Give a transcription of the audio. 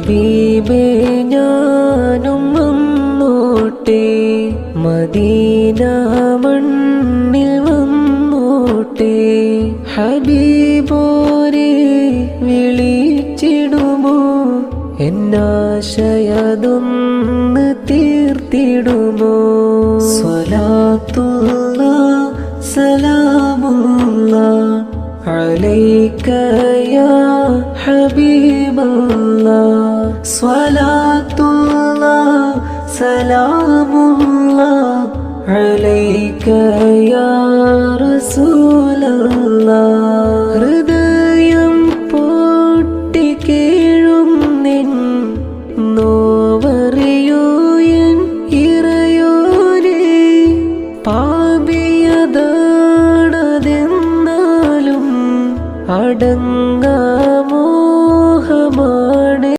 ഹബീബേ ഞാനും വന്നോട്ടെ മദീന മണ്ണിൽ വന്നോട്ടെ ഹബീബോരെ വിളിച്ചിടുമോ എന്നാശയതൊന്ന് തീർത്തിടുമോ സ്വലാത്തുല്ലാഹ് സലാമുല്ലാഹ് അലൈക യാ ഹബീബല്ലാഹ് സ്വലാത്തുല്ലാഹ് സലാമുല്ലാഹ് അലൈക യാ റസൂലല്ലാഹ്